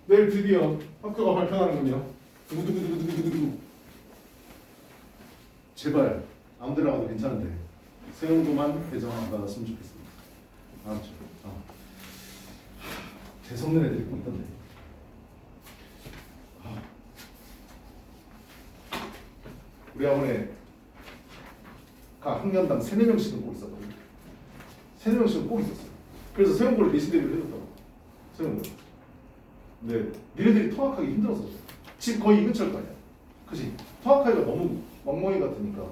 내일 드디어 학교가 발표하는군요. 두구두구두구두구두구. 제발 아무 데나 가도 괜찮은데 세운도만 배정 안 받았으면 좋겠습니다. 알았죠? 재수없는 애들이 꼭 있던데. 우리 학원에 각 학년당 3, 4명씩은 꼭 있었거든요. 3, 4명씩은 꼭 있었어요. 그래서 세운고를 내신 대비를 해줬다고. 세운고. 근데 니네들이 통학하기 힘들어서 집 거의 이 근처일 거 아니야. 그치? 통학하기가 너무 멍멍이 같으니까.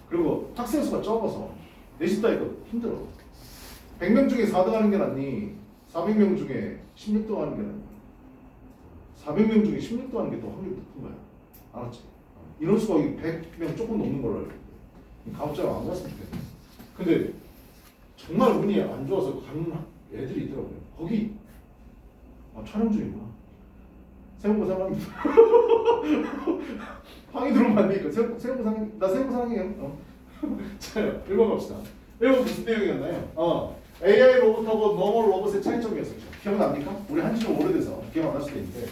그리고 학생 수가 적어서 내신 따위가 힘들어. 100명 중에 4등 하는 게 낫니? 400명 중에 16등 하는 게 낫니? 400명 중에 16등 하는 게 더 확률이 높은 거야. 알았지? 인원수가 100명 조금 넘는 걸로 알고 있는데 가급적 안 갔으면 좋겠네. 근데 정말 운이 안 좋아서 가는 애들이 있더라고요. 거기 촬영 중이구나. 세운고 사랑합니다. 방이 들어오면 안 되니까 세운고 사랑해. 나 세운고 사랑해요. 자, 1번 갑시다. 1번 무슨 내용이었나요? AI 로봇하고 노멀 로봇의 차이점이었었죠. 기억납니까? 우리 한지 좀 오래돼서 기억 안 날 수도 있는데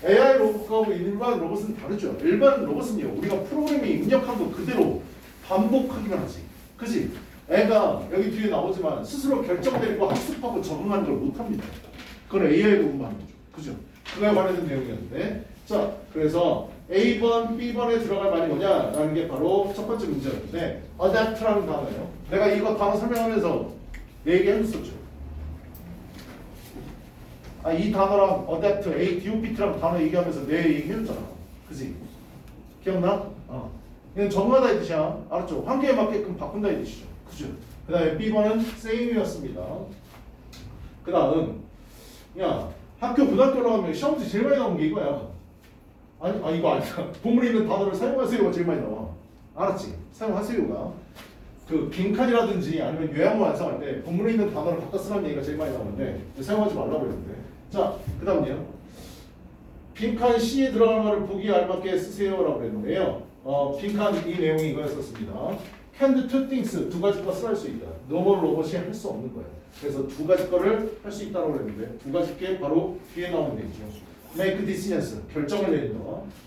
AI 로봇하고 일반 로봇은 다르죠. 일반 로봇은요, 우리가 프로그램이 입력한 거 그대로 반복하기만 하지. 그지? 애가 여기 뒤에 나오지만 스스로 결정 내리고 학습하고 적응하는 걸 못합니다. 그건 AI 로봇만 하는 거죠. 그죠? 그거에 관련된 내용이었는데, 자, 그래서 A번, B번에 들어갈 말이 뭐냐라는 게 바로 첫 번째 문제였는데, adapt라는 단어예요. 내가 이거 단어 설명하면서 내 얘기 해줬었죠. 이 단어랑 adapt, ADOPT랑 단어 얘기하면서 내 얘기 해줬잖아. 그지? 기억나? 이건 적응하다 이 뜻이야. 알았죠? 환경에 맞게끔 바꾼다 이 뜻이죠. 그죠? 그 다음에 B번은 same이었습니다. 그 다음, 야, 학교 고등학교로 가면 시험지 제일 많이 나오는 게 이거야. 이거 아니야. 본문에 있는 단어를 사용하세요가 제일 많이 나와. 알았지? 사용하세요가. 그 빈칸이라든지 아니면 요약문 완성할 때 본문에 있는 단어를 바꿔 쓰라는 얘기가 제일 많이 나오는데 사용하지 말라고 했는데. 자, 그 다음요. 빈칸 C에 들어갈 말을 보기에 알맞게 쓰세요라고 했는데요. 빈칸 이 내용이 이거였었습니다. can do two things, 두 가지 것을 할 수 있다. normal 로봇이 할 수 없는 거예요. 그래서 두 가지 거를 할 수 있다고 그랬는데 두 가지 게 바로 뒤에 나오는 게 있죠. make decisions, 결정을 내린다.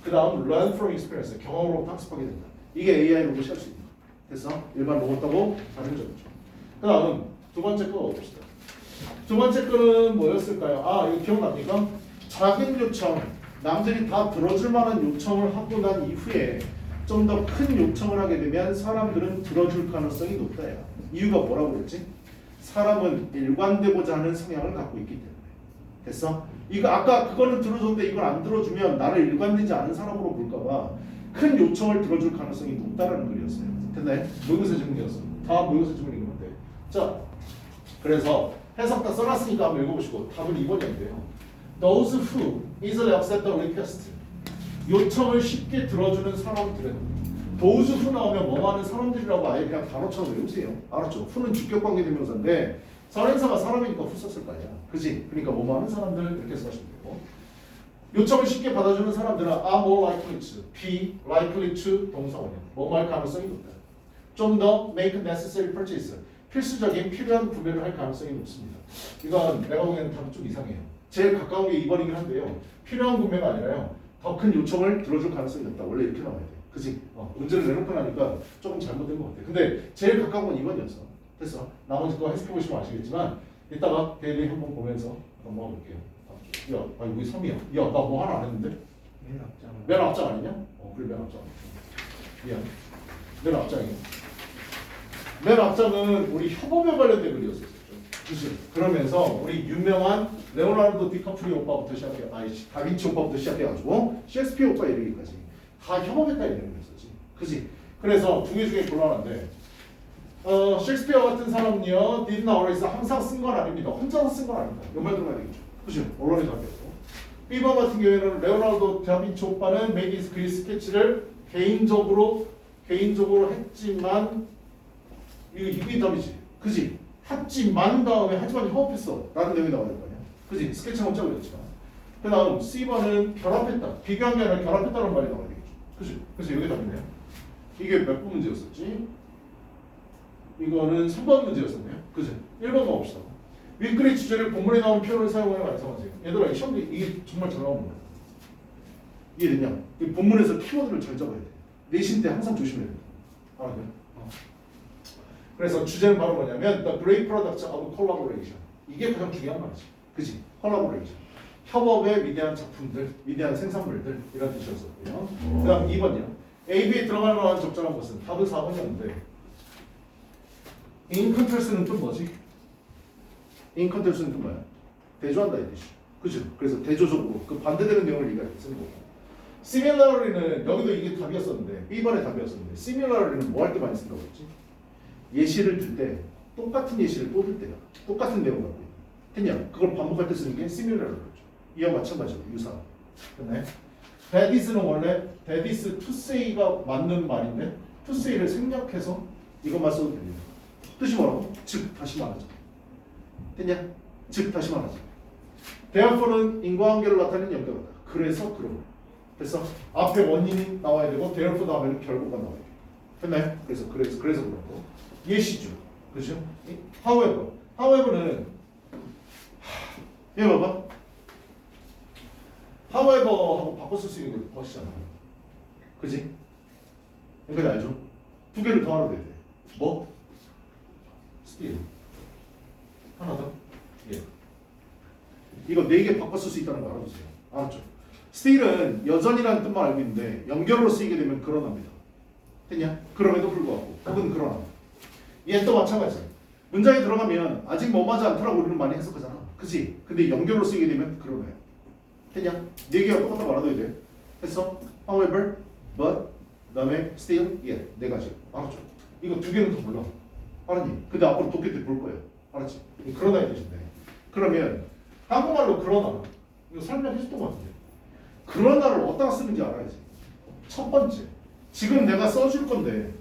그 다음 learn from experience, 경험으로 학습하게 된다. 이게 AI 로봇이 할 수 있는 거예요. 그래서 일반 로봇하고 다른 점이죠. 그 다음 두 번째 거 봅시다. 두 번째 거는 뭐였을까요? 이거 기억납니까? 작은 요청, 남들이 다 들어줄 만한 요청을 하고 난 이후에 좀 더 큰 요청을 하게 되면 사람들은 들어줄 가능성이 높다야. 이유가 뭐라고 그랬지? 사람은 일관되고자 하는 성향을 갖고 있기 때문에. 됐어? 이거 아까 그거는 들어줬는데 이걸 안 들어주면 나를 일관되지 않은 사람으로 볼까봐 큰 요청을 들어줄 가능성이 높다라는 글이었어요. 됐나요? 모의고사 질문이었어. 다 모의고사 질문인 건데. 자, 그래서 해석 다 써놨으니까 한번 읽어보시고 답은 2번이었는데요. Those who easily accept the request. 요청을 쉽게 들어주는 사람들은 those who 나오면 뭐 하는 사람들이라고 아예 그냥 단어처럼 외우세요. 알았죠? who는 주격관계 대명사인데 선행사가 사람이니까 who 썼을 거 아니야. 그지? 그러니까 뭐 하는 사람들 이렇게 써주시면 되고 요청을 쉽게 받아주는 사람들은 are more likely to, be likely to 동사원이야. 뭐 할 가능성이 높다. 좀 더 make necessary purchase. 필수적인 필요한 구매를 할 가능성이 높습니다. 이건 내가 보기에는 답이 좀 이상해요. 제일 가까운 게 2번이긴 한데요. 필요한 구매가 아니라요. 더 큰 요청을 들어줄 가능성이 높다. 원래 이렇게 나와야 돼. 그지? 문제를 내놓고 나니까 조금 잘못된 것 같아. 근데 제일 가까운 건 2번이었어. 됐어. 나머지 거 해석해보시면 아시겠지만 이따가 데일리 한번 보면서 넘어가 볼게요. 야, 이거 3이야. 야, 나 뭐 하나 안 했는데? 맨 앞장 아니냐? 그래, 맨 앞장. 미안. 맨 앞장이야. 맨 앞장은 우리 협업에 관련된 글이었었죠. 그치? 그러면서 우리 유명한 레오나르도 디카프리오 오빠부터 시작해, 다빈치 오빠부터 시작해가지고 셰익스피어 오빠 이르기까지 다 협업했다 이런 거였었지. 그지? 그래서 두 개 중에 곤란한데, 셰익스피어 같은 사람은요, did not always 항상 쓴 건 아닙니다. 혼자서 쓴 건 아닙니다. 연말 들어가야 되겠죠. 그죠? 언론에 잡혔고. B번 같은 경우에는 레오나르도 다빈치 오빠는 메이기스 그리 스케치를 개인적으로 했지만 이게 답이지. 그지? 했지만 다음에 하지만 협업했어 라는 내용이 나와야 될 거 아니야. 그지? 스케치는 혼자 그렸지만. 그 다음 C번은 결합했다. 비교한 게 아니라 결합했다는 말이 나와야 되겠죠. 그지? 그래서 여기 답이네요. 이게 몇 번 문제였었지? 이거는 3번 문제였었네요. 그지? 1번만 봅시다. 윗글의 주제를 본문에 나온 표현을 사용하여 완성하세요. 얘들아, 이 시험이 이게 정말 잘 나오는 거야. 이해됐냐? 이 본문에서 키워드를 잘 잡아야 돼. 내신 때 항상 조심해야 돼. 알았냐? 그래서 주제는 바로 뭐냐면 The Great Products of Collaboration. 이게 가장 중요한 말이지. 그치? Collaboration. 협업의 위대한 작품들, 위대한 생산물들 이런 뜻이었었고요. 그 다음 2번이요. AB에 들어갈 만한 적절한 것은 답은 4번이었는데 In contrast는 또 뭐지? In contrast는 또 뭐야? 대조한다 이 뜻이. 그죠? 그래서 대조적으로 그 반대되는 내용을 얘기할 때 쓰는 거고. Similarly는 여기도 이게 답이었었는데 B번의 답이었었는데 Similarly는 뭐 할 때 많이 쓴다고 했지? 예시를 들 때 똑같은 예시를 또 들 때야. 똑같은 내용 갖고 했냐? 그걸 반복할 때 쓰는 게 Similarly 그렇죠. 이와 마찬가지로 유사. 됐나요? That is는 원래 that is to say가 맞는 말인데 to say를 생략해서 이것만 써도 됩니다. 뜻이 뭐라고? 즉 다시 말하자. 됐냐? 즉 다시 말하자. Therefore는 인과관계를 나타내는 연결하다. 그래서 그러고. 그래서 앞에 원인이 나와야 되고 therefore 다음에는 결과가 나와야 돼. 됐나요? 그래서 그렇고 예시죠. 그렇죠? however는 얘 봐봐. however하고 바꿔 쓸 수 있는 거 것이잖아. 그지? 여기까지 알죠? 두 개를 더하러 돼야 돼. 뭐? still. 하나 더? 예. 이거 네 개 바꿔 쓸 수 있다는 거 알아두세요. 알았죠? still은 여전이라는 뜻만 알고 있는데 연결로 쓰이게 되면 그러납니다. 됐냐? 그럼에도 불구하고 혹은 그러나. 얘 또 마찬가지. 문장에 들어가면 아직 뭐하지 않더라고 우리는 많이 해석하잖아. 그치? 근데 연결로 쓰이게 되면 그러나요. 됐냐? 네 개가 똑같다 말아둬야 돼. 했어? However, but, 그 다음에 still, yet. 네 가지. 알았죠? 이거 두 개는 더 몰라. 알았니? 근데 앞으로 독해 때 볼 거예요. 알았지? 그러나 이 뜻인데. 그러면 한국말로 그러나 이거 설명해줬던 것 같은데. 그러나를 어디다가 쓰는지 알아야지. 첫 번째. 지금 내가 써줄 건데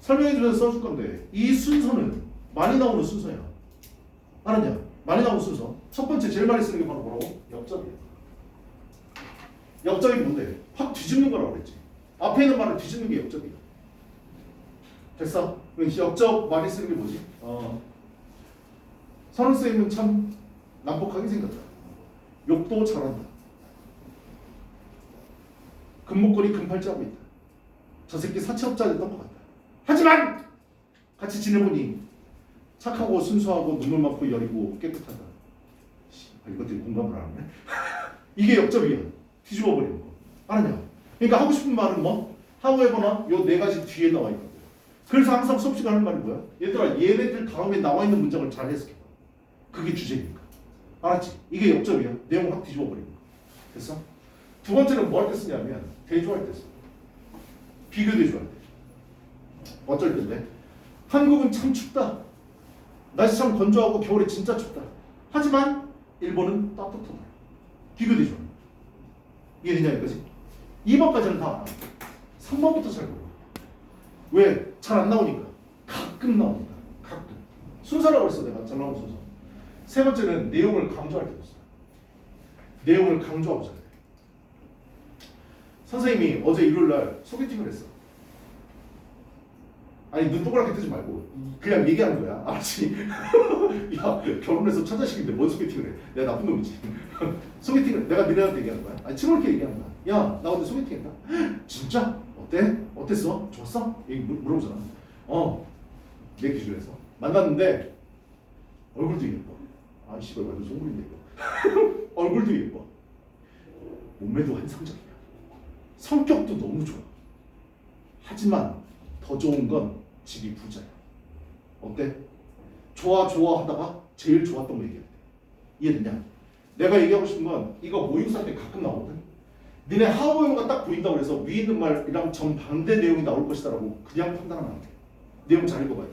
설명해주면서 써줄 건데 이 순서는 많이 나오는 순서야. 알았냐? 많이 나오는 순서. 첫 번째 제일 많이 쓰는 게 바로 뭐라고? 역접이야. 역접이 뭔데? 확 뒤집는 거라고 그랬지. 앞에 있는 말을 뒤집는 게 역접이야. 됐어? 역접 많이 쓰는 게 뭐지? 선생님은 참 난폭하게 생겼다. 욕도 잘한다. 금목걸이 금팔찌하고 있다. 저 새끼 사채업자 됐던 것 같다. 하지만 같이 지내보니 착하고 순수하고 눈물 많고 여리고 깨끗하다. 이것들이 공감을 안 하네. 이게 역접이야. 뒤집어 버리는 거. 알았냐? 그러니까 하고 싶은 말은 뭐? however나 요 네 가지 뒤에 나와 있거든. 그래서 항상 수업 시간 하는 말이 뭐야? 얘들아 얘네들 다음에 나와 있는 문장을 잘 해석해. 그게 주제니까. 알았지? 이게 역접이야. 내용을 확 뒤집어 버리는 거. 됐어? 두 번째는 뭐 할 때 쓰냐면 대조할 때 써. 비교 대조할 때. 어쩔 때인데 한국은 참 춥다. 날씨 참 건조하고 겨울에 진짜 춥다. 하지만 일본은 따뜻하다. 비교 대조. 이해되냐 이거지? 2번까지는 다 알아. 3번부터 잘 모르고. 왜? 잘 안 나오니까. 가끔 나오니까. 가끔. 순서라고 했어 내가. 잘 나오는 순서. 세 번째는 내용을 강조할 때도 써. 내용을 강조하고 잘 돼. 선생님이 어제 일요일날 소개팅을 했어. 아니 눈 동그랗게 뜨지 말고 그냥 얘기하는 거야. 알았지? 야 결혼해서 처자식인데 뭔 소개팅을 해. 내가 나쁜 놈이지. 소개팅을 내가 니네한테 얘기하는 거야. 아니 친구렇게 얘기하는 거야. 야 나 어제 소개팅했다. 진짜? 어때? 어땠어? 좋았어? 얘기 물어보잖아. 내 기준에서 만났는데 얼굴도 예뻐. 아 씨발 완전 송구인데 이거. 얼굴도 예뻐. 몸매도 환상적이야. 성격도 너무 좋아. 하지만 더 좋은 건 집이 부자야. 어때? 좋아하다가 제일 좋았던 거 얘기해. 이해되냐? 내가 얘기하고 싶은 건 이거 모의고사 때 가끔 나오거든. 니네 하우어가 딱 보인다고 해서 위에 있는 말이랑 정반대 내용이 나올 것이다라고 그냥 판단하면 안 돼. 내용 잘 읽어봐야 돼.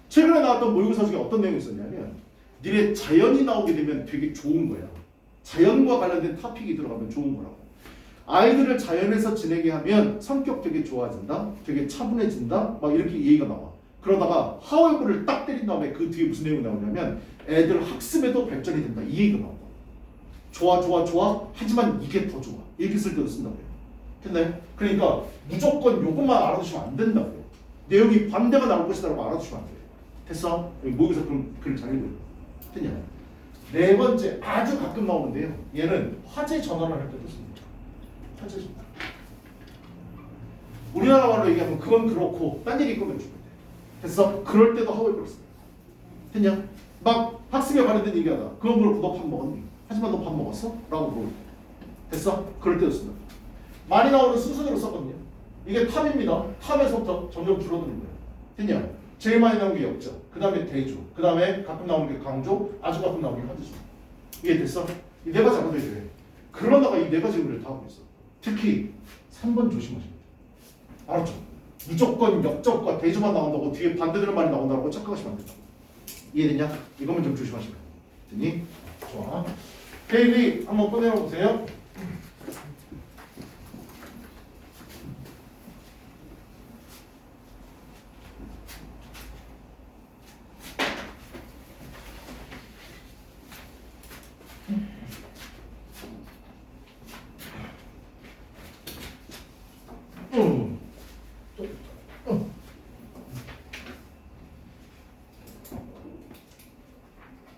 최근에 나왔던 모의고사 중에 어떤 내용이 있었냐면 니네 자연이 나오게 되면 되게 좋은 거야. 자연과 관련된 토픽이 들어가면 좋은 거라고. 아이들을 자연에서 지내게 하면 성격 되게 좋아진다, 되게 차분해진다, 막 이렇게 얘기가 나와. 그러다가 하우에버를 딱 때린 다음에 그 뒤에 무슨 내용이 나오냐면 애들 학습에도 발전이 된다 이 얘기가 나와. 좋아 하지만 이게 더 좋아 이렇게 쓸 때도 쓴다고요. 됐나요? 그러니까 무조건 요것만 알아두시면 안 된다고요. 내용이 반대가 나올 것이다라고 알아두시면 안 돼요. 됐어? 모의고사 그럼 글 잘 읽어요. 됐냐? 네 번째 아주 가끔 나오는데요. 얘는 화재 전환을 할 때도 씁니다. 화재 전환. 우리나라 말로 얘기하면 그건 그렇고 딴 얘기 꺼내주면 돼. 됐어? 그럴 때도 하우에버를 씁니다. 됐냐? 막 학습에 관련된 얘기하다. 그건 그렇고 너 밥 먹었니? 하지만 너 밥 먹었어? 라고 물어볼 때. 됐어? 그럴 때도 씁니다. 많이 나오는 순서대로 썼거든요. 이게 탑입니다. 탑에서부터 점점 줄어드는 거예요. 됐냐? 제일 많이 나오는 게 역죠. 그 다음에 대조. 그 다음에 가끔 나오는 게 강조. 아주 가끔 나오는 게 화재죠. 이해됐어? 이 네 가지 알아둬야 돼. 그러다가 이 네 가지 의미를 다 하고 있어. 특히 3번 조심하셔야 돼. 알았죠? 무조건 역적과 대조만 나온다고 뒤에 반대되는 말이 나온다고 착각하시면 안 된다. 이해됐냐? 이것만 좀 조심하시면 됐니? 좋아. 데일리 한번 꺼내려 보세요.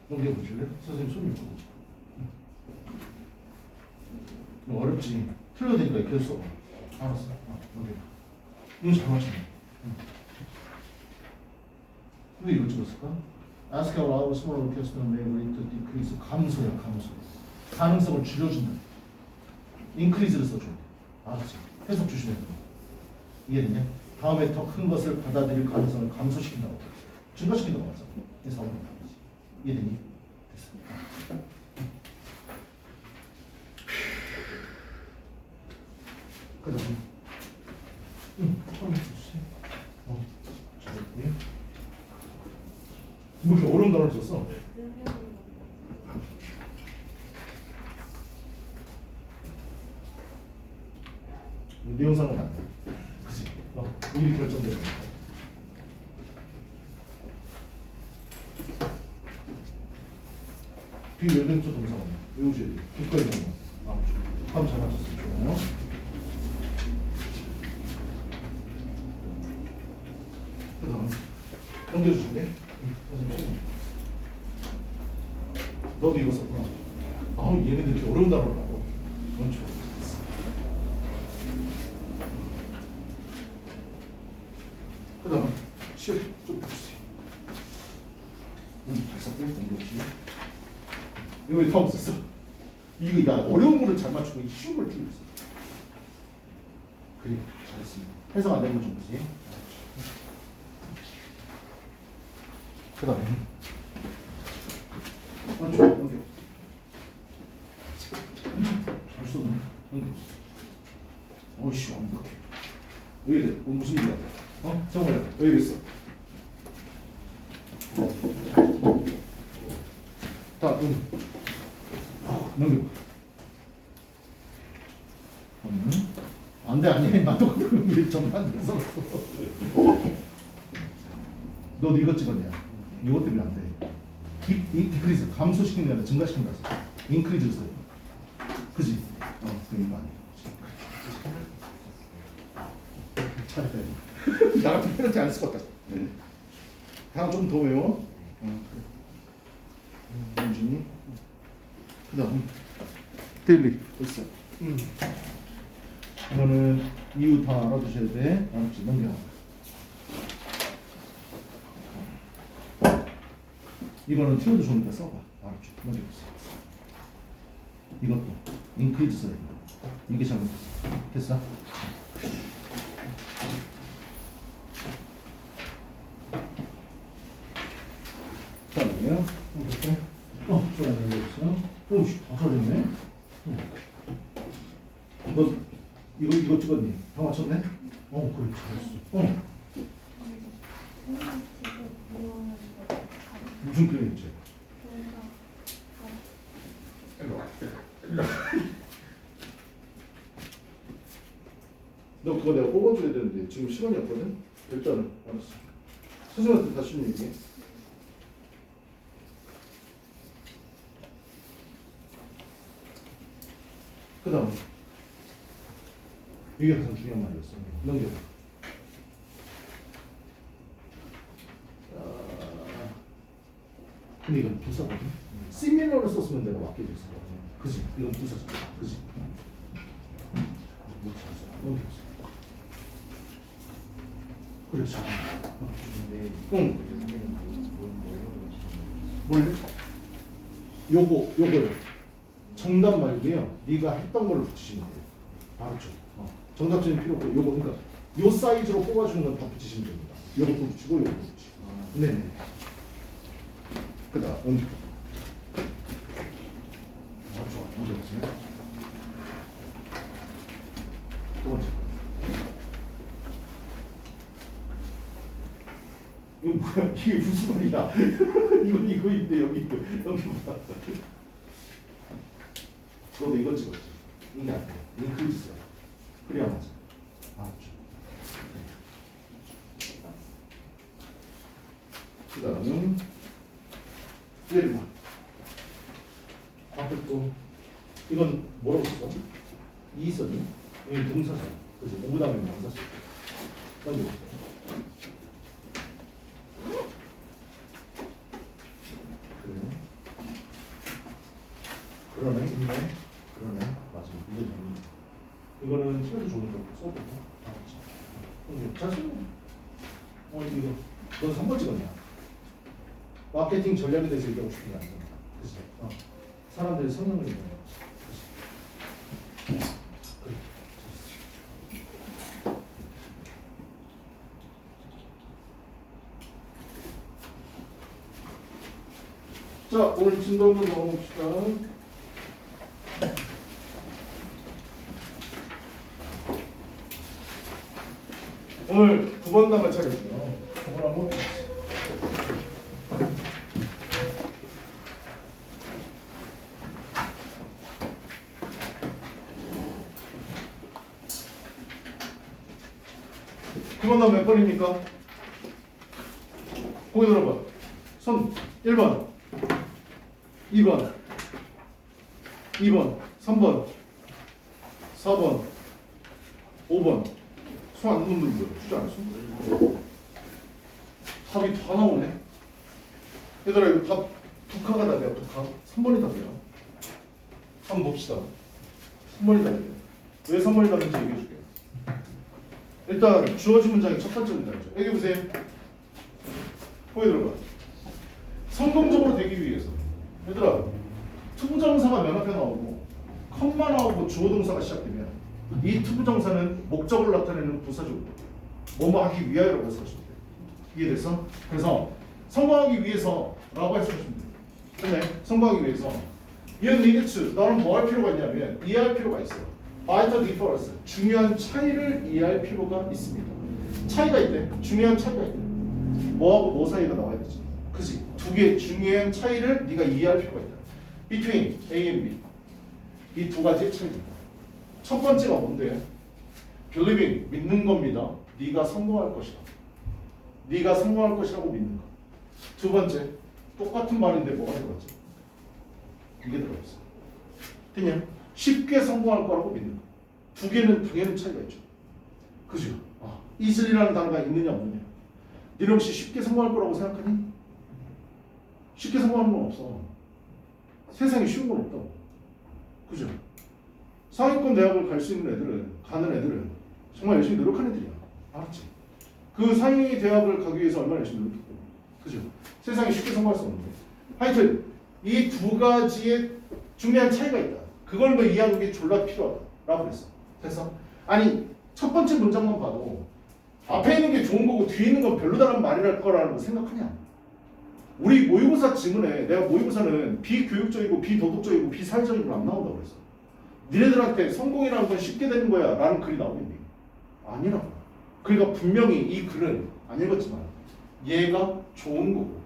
넘겨보실래요? 선생님 손이 있거든. 어렵지. 틀려도 되니까 이렇게 써. 알았어. 넘겨. 이거 잘 맞추네. 왜 이걸 찍었을까? Ask our our small orchestra may rate to decrease. 감소야, 감소. 가능성을 줄여준다. increase를 써줘. 알았지? 해석 조심해. 이해됐냐? 다음에 더 큰 것을 받아들일 가능성을 감소시킨다고. 증가시킨다고 맞아. 그래서 이해되니? 됐어. 그 다음에 처음에 주세요. 잘했고요. 뭐 이렇게 어려운 단어를 썼어? 내용상은 안 돼. 그치? 일이 결정되는 거야. 비외변조 동사가 외우셔야 돼. 국가의 동사. 다음 잘 맞췄어요. 그 다음 넘겨주실래? 선생님. 너도 이거 썼구나. 아우 얘네들 이렇게 어려운 단어를 하고. 그건 좋아. 그 다음 시험 좀 보세요. 잘 썼고요. 넘겨주시면. 이거 왜 다 없었어? 이거 야 어려운 거를 잘 맞추고 쉬운 걸 틀렸어. 그래 잘했습니다. 해석 안 되는 거좀 보세요. 그 다음에 좋아 넘겨. 잘 썼네. 넘겨. 어이씨 완벽해. 왜 이래? 무슨 일이야? 정말야 왜 이랬어? 자, 넘겨. 안 돼, 아니. 나도 우리 정말 써. 너도 이거 찍었냐? 이것 때문에 안 돼. 디크리스 감소시키는 게 아니라 증가시키는 거야. 인크리즈 써. 그지? 그 이거 아니야. 잘해. 나 같은 페널티 안 쓸 것 같다. 다음 좀 더 외워. 윤진이. 그다음 데일리 됐어. 이거는 이유 다 알아두셔야 돼. 알았지? 넘겨. 이거는 키워드 좋으니까 써봐. 알았죠? 넘겨보세요. 이것도 인크리즈 써야 돼. 이게 잘못됐어. 됐어? 다음이요. 좋아요. 넘겨보세요. 오씨, 다 잘했네. 너 이거 찍었니? 다 맞췄네? 그래 잘했어. 무슨 그림이지? 너 그거 내가 뽑아줘야 되는데 지금 시간이 없거든? 일단은 알았어. 선생님한테 다시 좀 얘기해. 그 다음 이게 가장 중요한 말이었어. 넘겨. 근데 이건 부사거든. similar를 썼으면 내가 맞게 됐을 거야. 그지? 이건 부사잖아. 그지? 너무 좋았어. 그래, 잘. 응. 뭘래? 요거요. 정답 말고요. 네가 했던 걸로 붙이시면 돼요. 알았죠? 정답적인 필요 없고 요거 그러니까 요 사이즈로 뽑아주는 건 다 붙이시면 됩니다. 요것도 붙이고 요것도 붙이고. 네네. 그다음 좋아. 문제 없으면 두 번째. 이거 뭐야? 이게 무슨 말이야? 이거인데 여기 뭐야? 너도 이거 찍었지? 이게 안 돼. 링크 있어. 그래야 맞아. 알았죠? 그 다음은 얘를 봐. 앞에 또 이건 뭐라고 써? 이 있었니? 여기 동사잖아. 그치? 오그 다음에 명사 써. 넘겨볼게요. 그러네. 맞아. 이게 재밌네. 이거는 시간도 좋은 거 써도 알았지? 잘 쓰네. 이거 너 3번 찍었냐? 마케팅 전략에 대해서 얘기하고 싶은 게 아니야. 그치? 사람들의 성향을 얘기하는 거지. 그래. 자, 오늘 진도 한번 넣어봅시다. 오늘 9번 단말 차례고요. 오늘 한번 구번 단몇 번입니까? 거기 들어봐. 손 1번 2번 3번 4번 5번 손 안 놓는 분들 주지 않았어? 답이 다 나오네. 얘들아 이거 답 독하가 답이야. 독하 3번이 답이야. 한번 봅시다. 3번이 답이야. 왜 3번이 답인지 얘기해 줄게. 일단 주어진 문장의 첫 번째 문장이죠. 여기 보세요. 거기 들어가. 성공적으로 되기 위해서 얘들아 투부정사가 맨 앞에 나오고 컴마 나오고 주어동사가 시작되면 이 투부정사는 목적을 나타내는 부사적으로 뭐뭐 하기 위하여라고 해서 하시면 돼요. 이해됐어? 그래서 성공하기 위해서라고 해서 하시면 돼요. 근데 성공하기 위해서 you need to 너는 뭐 할 필요가 있냐면 이해할 필요가 있어요. vital difference 중요한 차이를 이해할 필요가 있습니다. 차이가 있대. 중요한 차이가 있대. 뭐하고 뭐 사이가 나와야 되지. 그지? 두 개의 중요한 차이를 네가 이해할 필요가 있다. between A and B 이 두 가지의 차이입니다. 첫 번째가 뭔데? believing 믿는 겁니다. 네가 성공할 것이다. 네가 성공할 것이라고 믿는 거. 두 번째 똑같은 말인데 뭐가 들어갔지? 이게 들어갔어. 그냥 쉽게 성공할 거라고 믿는 거. 두 개는 당연히 차이가 있죠. 그죠? easly라는 단어가 있느냐 없느냐. 너는 혹시 쉽게 성공할 거라고 생각하니? 쉽게 성공하는 건 없어. 세상에 쉬운 건 없다고. 그죠? 상위권 대학을 갈 수 있는 애들은 가는 애들은 정말 열심히 노력하는 애들이야. 알았지? 그 상위 대학을 가기 위해서 얼마나 열심히 노력했고. 그죠? 세상에 쉽게 성공할 수 없는데. 하여튼 이 두 가지의 중요한 차이가 있다. 그걸 뭐 이해하는 게 졸라 필요하다라고 그랬어. 됐어? 아니 첫 번째 문장만 봐도 앞에 있는 게 좋은 거고 뒤에 있는 건 별로다라는 말이랄 거라는 거 생각하냐? 우리 모의고사 지문에 내가 모의고사는 비교육적이고 비도덕적이고 비사회적이고 안 나온다고 그랬어. 니네들한테 성공이라는 건 쉽게 되는 거야 라는 글이 나오겠니? 아니라고. 그러니까 분명히 이 글은 안 읽었지만 얘가 좋은 거고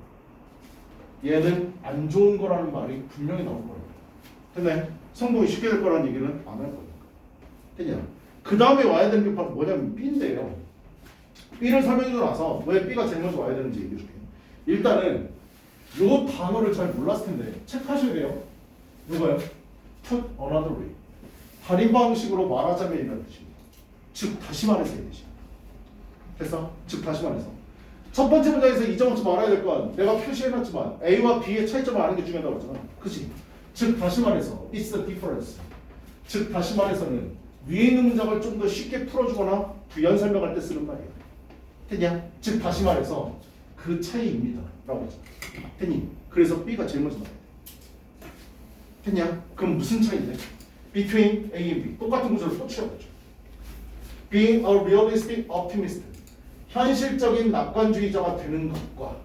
얘는 안 좋은 거라는 말이 분명히 나올 거야. 근데 성공이 쉽게 될 거라는 얘기는 안 할 거니까. 됐냐? 그 다음에 와야 되는 게 바로 뭐냐면 B인데요. B를 설명해주고 나서 왜 B가 제일 먼저 와야 되는지 얘기해 줄게. 일단은 요 단어를 잘 몰랐을 텐데 체크하셔야 돼요. 이거요. Put another way. 다른 방식으로 말하자면 이런 뜻입니다. 즉 다시 말해서 이 뜻이야. 됐어? 즉 다시 말해서 첫 번째 문장에서 잊어먹지 말아야 될 건 내가 표시해놨지만 A와 B의 차이점을 아는 게 중요하다고 했잖아. 그치? 즉 다시 말해서 it's a difference. 즉 다시 말해서는 위에 있는 문장을 좀 더 쉽게 풀어주거나 부연 설명할 때 쓰는 말이에요. 됐냐? 즉 다시 말해서 그 차이입니다 라고 하죠. 됐니? 그래서 B가 제일 먼저 나와요. 됐냐? 그럼 무슨 차이인데? Between A and B 똑같은 구조를 또 취해보죠. Being a realistic optimist 현실적인 낙관주의자가 되는 것과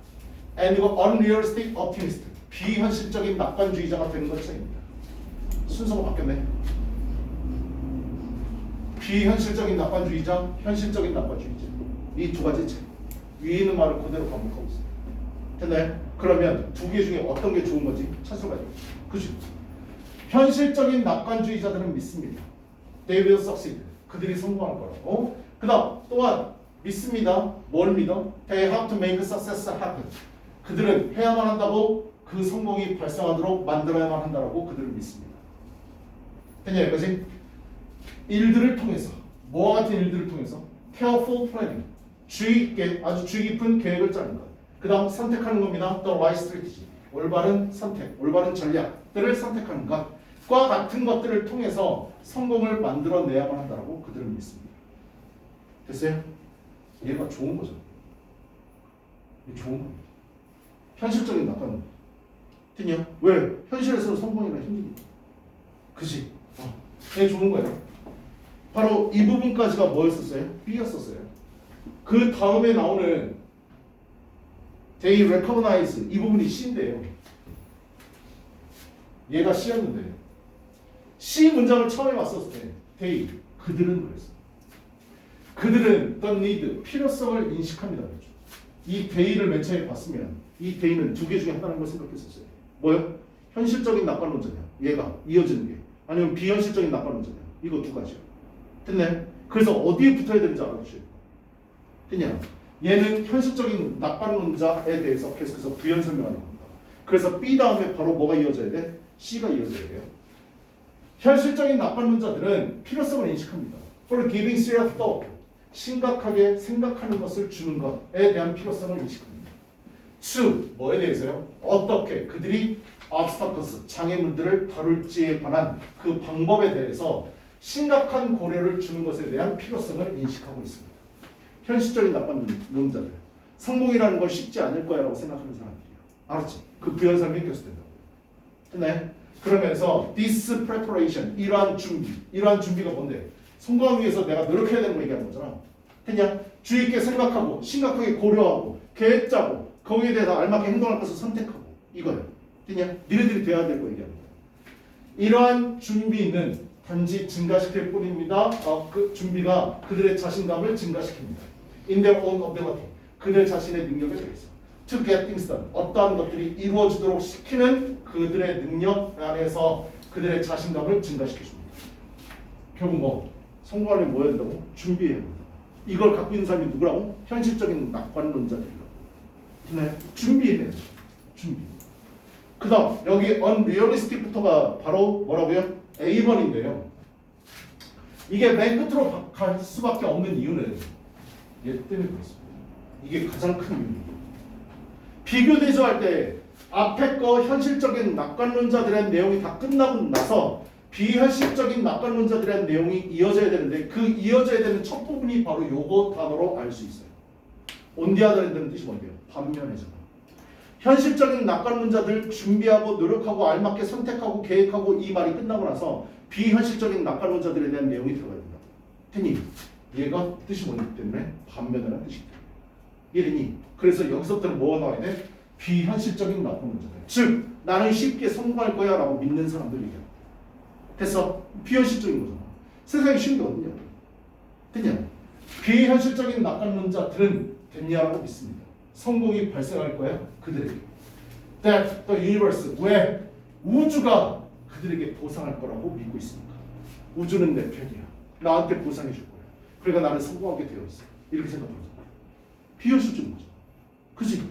and unrealistic optimist 비현실적인 낙관주의자가 되는 것 차이입니다. 순서가 바뀌었네. 비현실적인 낙관주의자, 현실적인 낙관주의자 이 두 가지 차이. 위에 있는 말을 그대로 반복하고 있어요. 됐나요? 그러면 두 개 중에 어떤 게 좋은 건지 찾아봐야 되겠죠. 그죠? 현실적인 낙관주의자들은 믿습니다. They will succeed. 그들이 성공할 거라고. 그 다음 또한 믿습니다. 뭘 믿어? They have to make success happen. 그들은 해야만 한다고 그 성공이 발생하도록 만들어야만 한다고 그들은 믿습니다. 됐냐 여기까지? 일들을 통해서 뭐와 같은 일들을 통해서 careful planning 주의 있게 아주 주의 깊은 계획을 짜는 것. 그 다음 선택하는 겁니다. The right strategy 올바른 선택, 올바른 전략들을 선택하는 것과 같은 것들을 통해서 성공을 만들어내야만 한다고 그들은 믿습니다. 됐어요? 얘가 좋은 거죠. 좋은 겁니다. 현실적인 낙관. 됐냐? 왜? 현실에서는 성공이나 힘드니까. 그지? 얘 좋은 거예요. 바로 이 부분까지가 뭐였었어요? B였었어요. 그 다음에 나오는 They recognize 이 부분이 C인데요. 얘가 C였는데 C 문장을 처음에 봤었을 때 They 그들은 그랬어. 그들은 the need 필요성을 인식합니다. 그렇죠? 이 They를 맨 처음에 봤으면 이 They는 두 개 중에 하나라는 걸 생각했었어요. 뭐요? 현실적인 낙관론자냐? 얘가 이어지는 게 아니면 비현실적인 낙관론자냐? 이거 두 가지요. 됐네? 그래서 어디에 붙어야 되는지 알아주세요. 됐냐? 얘는 현실적인 낙관론자에 대해서 계속해서 부연 설명하는 겁니다. 그래서 B 다음에 바로 뭐가 이어져야 돼? C가 이어져야 돼요. 현실적인 낙관론자들은 필요성을 인식합니다. For giving serious thought 심각하게 생각하는 것을 주는 것에 대한 필요성을 인식합니다. To 뭐에 대해서요? 어떻게 그들이 obstacles 장애물들을 다룰지에 관한 그 방법에 대해서 심각한 고려를 주는 것에 대한 필요성을 인식하고 있습니다. 현실적인 낙관론자들 성공이라는 걸 쉽지 않을 거야 라고 생각하는 사람들이에요. 알았지? 그 부연 설명이 껴서 된다고. 됐나요? 그러면서 this preparation 이러한 준비가 뭔데? 성공하기 위해서 내가 노력해야 되는 거 얘기하는 거잖아. 됐냐? 주의 있게 생각하고 심각하게 고려하고 계획 짜고 거기에 대해서 알맞게 행동할 것을 선택하고 이거예요. 됐냐? 니네들이 돼야 될 거 얘기하는 거야. 이러한 준비는 단지 증가시킬 뿐입니다. 그 준비가 그들의 자신감을 증가시킵니다. In their own ability. 그들 자신의 능력에 대해서. To get things done. 어떠한 것들이 이루어지도록 시키는 그들의 능력 안에서 그들의 자신감을 증가시켜줍니다. 결국 뭐 성공하려면 뭐 해야 된다고? 준비해야 합니다. 이걸 갖고 있는 사람이 누구라고? 현실적인 낙관론자들이라고. 네, 준비해야 돼요. 준비. 그 다음 여기 unrealistic부터가 바로 뭐라고요? A번인데요. 이게 맨 끝으로 갈 수밖에 없는 이유는 얘 때문에 그렇습니다. 이게 가장 큰 이유입니다. 비교 대조할 때 앞에 거 현실적인 낙관론자들의 내용이 다 끝나고 나서 비현실적인 낙관론자들의 내용이 이어져야 되는데 그 이어져야 되는 첫 부분이 바로 요거 단어로 알 수 있어요. 온디아더랜드는 뜻이 뭔데요? 반면에잖아. 현실적인 낙관론자들 준비하고 노력하고 알맞게 선택하고 계획하고 이 말이 끝나고 나서 비현실적인 낙관론자들에 대한 내용이 들어가야 된다. 됐니? 얘가 뜻이 뭐기 때문에 반면이라는 뜻이다. 이해되니? 그래서 여기서부터는 뭐가 나와야 돼? 비현실적인 낙관론자들. 즉 나는 쉽게 성공할 거야 라고 믿는 사람들 얘기야. 됐어? 비현실적인 거잖아. 세상에 쉬운 게 어딨냐? 됐냐? 비현실적인 낙관론자들은 됐냐라고 믿습니다. 성공이 발생할 거야 그들에게. That the universe 왜 우주가 그들에게 보상할 거라고 믿고 있습니다. 우주는 내 편이야. 나한테 보상해 줄 거야. 그러니까 나는 성공하게 되어 있어. 이렇게 생각합니다. 비현실적인 거죠. 그지?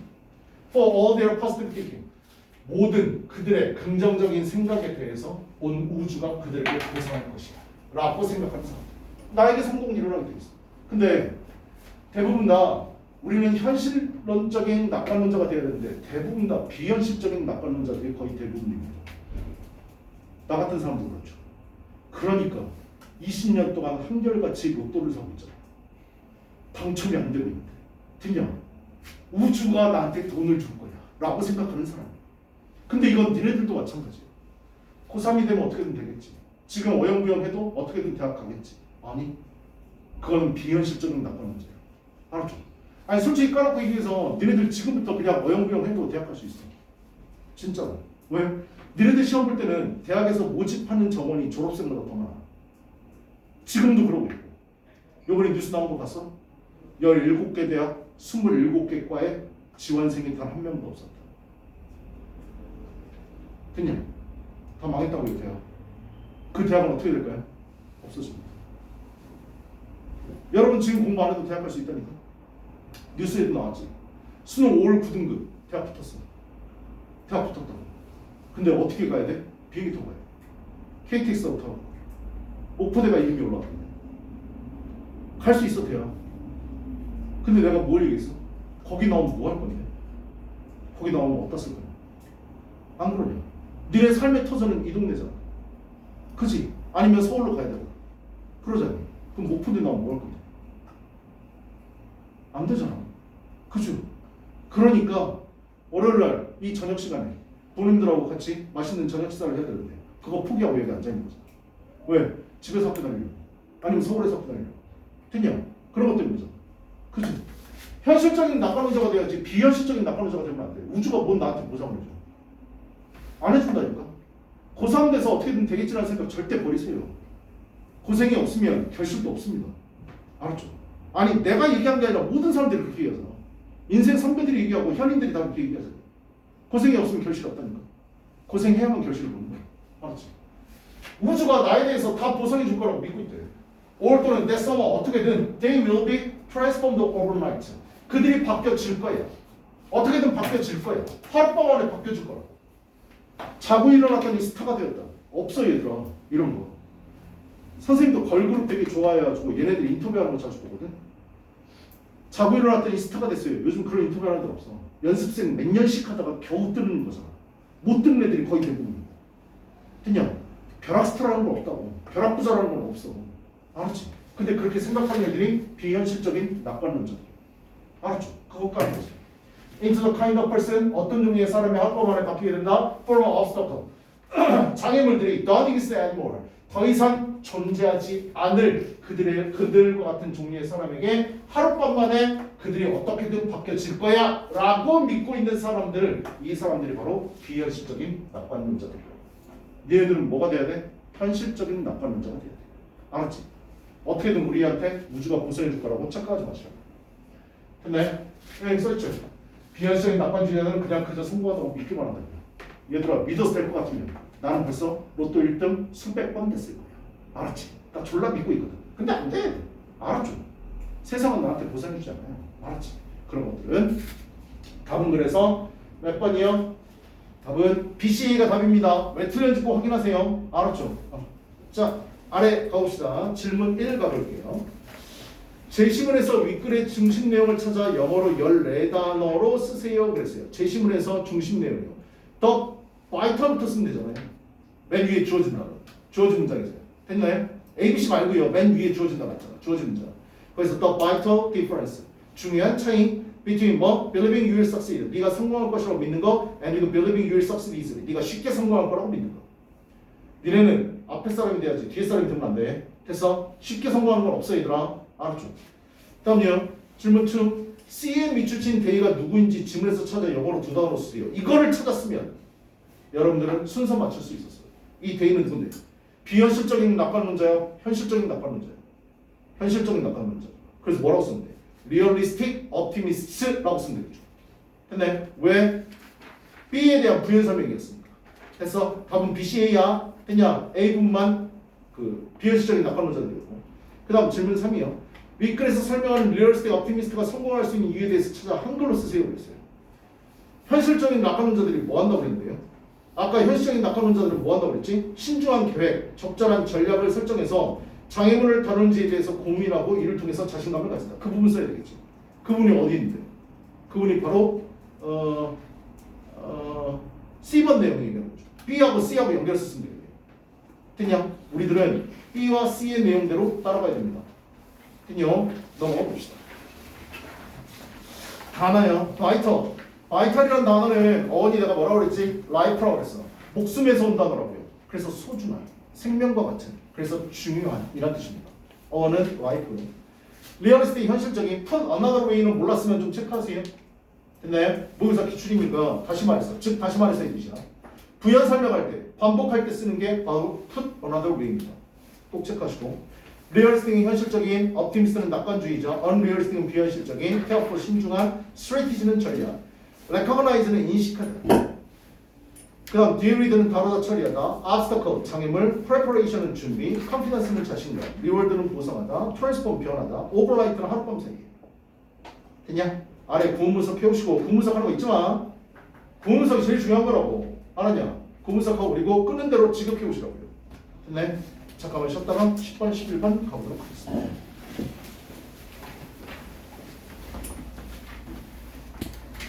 For all their positive thinking 모든 그들의 긍정적인 생각에 대해서 온 우주가 그들에게 보상할 것이야 라고 생각하는 사람. 나에게 성공이 일어나게 돼 있어. 근데 대부분 다 우리는 현실론적인 낙관론자가 되어야 되는데 대부분 다 비현실적인 낙관론자들이 거의 대부분입니다. 나 같은 사람도 그렇죠. 그러니까 20년 동안 한결같이 로또를 사고 있잖아. 당첨이 안 되고 있는데 그냥 우주가 나한테 돈을 줄 거야 라고 생각하는 사람. 근데 이건 니네들도 마찬가지야. 고3이 되면 어떻게든 되겠지. 지금 어영부영해도 어떻게든 대학 가겠지. 아니 그거는 비현실적인 낙관론자야. 알았죠? 아니 솔직히 까놓고 얘기해서 니네들 지금부터 그냥 어영부영해도 대학 갈 수 있어. 진짜로. 왜? 니네들 시험 볼 때는 대학에서 모집하는 정원이 졸업생보다 더 많아. 지금도 그러고 있고. 요번에 뉴스 나온 거 봤어? 17개 대학 27개 과에 지원생이 단 한 명도 없었다. 그냥 다 망했다고 이 대학. 그 대학은 어떻게 될까요? 없어집니다. 여러분 지금 공부 안 해도 대학 갈 수 있다니까. 뉴스에도 나왔지. 수능 5월 9등급 대학 붙었어. 대학 붙었다고. 근데 어떻게 가야 돼? 비행기 타고 가야 돼. KTX하고 타고. 목포대가 이름이 올라왔는데 갈 수 있어 대학. 근데 내가 뭘 얘기했어? 거기 나오면 뭐 할 건데? 거기 나오면 어디다 쓸 거냐? 안 그러냐? 니네 삶의 터전은 이 동네잖아. 그지? 아니면 서울로 가야 되고. 그러잖아. 그럼 목포대 나오면 뭐 할 건데? 안 되잖아. 그죠? 그러니까 월요일날 이 저녁 시간에 부모님들하고 같이 맛있는 저녁 식사를 해야 되는데 그거 포기하고 여기 앉아있는 거잖아. 왜? 집에서 학교 다니려고. 아니면 서울에서 학교 다니려고. 됐냐? 그런 것 때문이잖아. 그치? 현실적인 낙관론자가 돼야지 비현실적인 낙관론자가 되면 안 돼. 우주가 뭔 나한테 보상을 해줘. 안 해준다니까. 고3 돼서 어떻게든 되겠지라는 생각 절대 버리세요. 고생이 없으면 결실도 없습니다. 알았죠? 아니 내가 얘기한 게 아니라 모든 사람들이 그렇게 얘기하잖아. 인생 선배들이 얘기하고 현인들이 다 그렇게 얘기하잖아. 고생이 없으면 결실이 없다니까. 고생해야만 결실을 보는 거야. 알았지? 우주가 나에 대해서 다 보상해 줄 거라고 믿고 있대. 5월 또는 next summer 어떻게든 they will be transformed overnight. 그들이 바뀌어질 거야. 어떻게든 바뀌어질 거야. 하룻밤 안에 바뀌어질 거라고. 자고 일어났더니 스타가 되었다. 없어 얘들아. 이런 거. 선생님도 걸그룹 되게 좋아해가지고 얘네들 인터뷰하는 거 자주 보거든. 자고 일어났더니 스타가 됐어요. 요즘 그런 인터뷰하는 데는 없어. 연습생 몇 년씩 하다가 겨우 뜨는 거잖아. 못 뜨는 애들이 거의 대부분이고. 그냥 벼락스타라는 건 없다고. 벼락부자라는 건 없어. 알았지? 근데 그렇게 생각하는 애들이 비현실적인 낙관론자들. 알았죠? 그것까지 보세요. Into the kind of person, 어떤 종류의 사람이 한꺼 만에 바뀌게 된다. For an obstacle. 장애물들이 don't exist anymore. 더 이상 존재하지 않을 그들과 같은 종류의 사람에게 하룻밤 만에 그들이 어떻게든 바뀌어질 거야 라고 믿고 있는 사람들, 이 사람들이 바로 비현실적인 낙관론자들이에요. 얘네들은 뭐가 돼야 돼? 현실적인 낙관론자가 돼야 돼. 알았지? 어떻게든 우리한테 우주가 보상해 줄 거라고 착각하지 마시라. 근데 여기 써있죠. 비현실적인 낙관주의자는 그냥 그저 성공하다고 믿기만 한다. 얘들아 믿어서 될 것 같으면 나는 벌써 로또 1등 수백 번 됐을 거야. 알았지? 나 졸라 믿고 있거든. 근데 안 돼. 알았죠? 세상은 나한테 보상해 주지 않아요. 알았지? 그런 것들은 답은 그래서 몇 번이요? 답은 BCA가 답입니다. 왜 틀렸는지 꼭 확인하세요. 알았죠? 자 아래 가봅시다. 질문 1 가볼게요. 제시문에서 윗글의 중심 내용을 찾아 영어로 14단어로 쓰세요. 그랬어요. 제시문에서 중심 내용이요. The vital부터 쓰면 되잖아요. 맨 위에 주어진 단어. 주어진 문장이세요. 됐나요? ABC 말고요. 맨 위에 주어진 단어 있잖아. 주어진 문장. 그래서 the vital difference. 중요한 차이 between 뭐? believing you will succeed. 네가 성공할 것이라고 믿는 거 and believing you will succeed easily. 네가 쉽게 성공할 거라고 믿는 거. 니네는 앞에 사람이 돼야지 뒤에 사람이 되면 안 돼. 됐어? 쉽게 성공하는 건 없어 얘들아. 알았죠? 다음요. 질문 2. C의 밑줄친 데이가 누구인지 지문에서 찾아 영어로 두 단어로 쓰세요. 이거를 찾았으면 여러분들은 순서 맞출 수 있었어요. 이 데이는 누군데? 비현실적인 낙관론자야? 현실적인 낙관론자야? 현실적인 낙관론자. 그래서 뭐라고 쓰면 돼? Realistic Optimists라고 쓰면 되죠. 근데 왜 B에 대한 부연 설명이었습니까? 그래서 답은 BCA야. 됐냐? A분만 그 비현실적인 낙관론자들이고. 그 다음 질문 3이요. 윗글에서 설명하는 Realistic Optimist가 성공할 수 있는 이유에 대해서 찾아 한글로 쓰세요. 그랬어요. 현실적인 낙관론자들이 뭐 한다고 그랬는데요? 아까 현실적인 낙관론자들은 뭐 한다고 그랬지? 신중한 계획, 적절한 전략을 설정해서 장애물을 다루는지에 대해서 고민하고 이를 통해서 자신감을 가진다. 그 부분 써야 되겠지. 그분이 어디인데? 그분이 바로 C번 내용이 있는 거죠. B하고 C하고 연결해서 쓰면 돼요. 됐냐? 우리들은 B와 C의 내용대로 따라가야 됩니다. 됐냐? 넘어가 봅시다. 단어요. 바이털. 바이털이라는 단어는 어원이 내가 뭐라고 그랬지? 라이프라고 그랬어. 목숨에서 온 단어라고요. 그래서 소중한, 생명과 같은, 그래서 중요한 이란 뜻입니다. 어원은 라이프. 리얼리스틱 현실적인 put another way는 몰랐으면 좀 체크하세요. 됐나요? 모의사 기출이니까 다시 말했어. 즉 다시 말해서 이 뜻이야. 부연 설명할 때, 반복할 때 쓰는 게 바로 put another way입니다. 꼭 체크하시고. 리얼리스틱은 현실적인, optimist는 낙관주의자, unrealistic은 비현실적인, careful 신중한, strategy는 전략, recognize는 인식하다. 그 다음 dealwith는 다루다 처리하다, obstacle 장애물, preparation은 준비, confidence는 자신감, reward는 보상하다, transform 변하다, overlight는 하룻밤 새기. 됐냐? 아래 구문문석 펴우시고 구문석 하는 거 잊지 마. 구문석이 제일 중요한 거라고. 알았냐? 구문석하고 그리고 끄는 대로 지급해 오시라고요. 됐네? 잠깐만 쉬었다가 10번, 11번 가보도록 하겠습니다.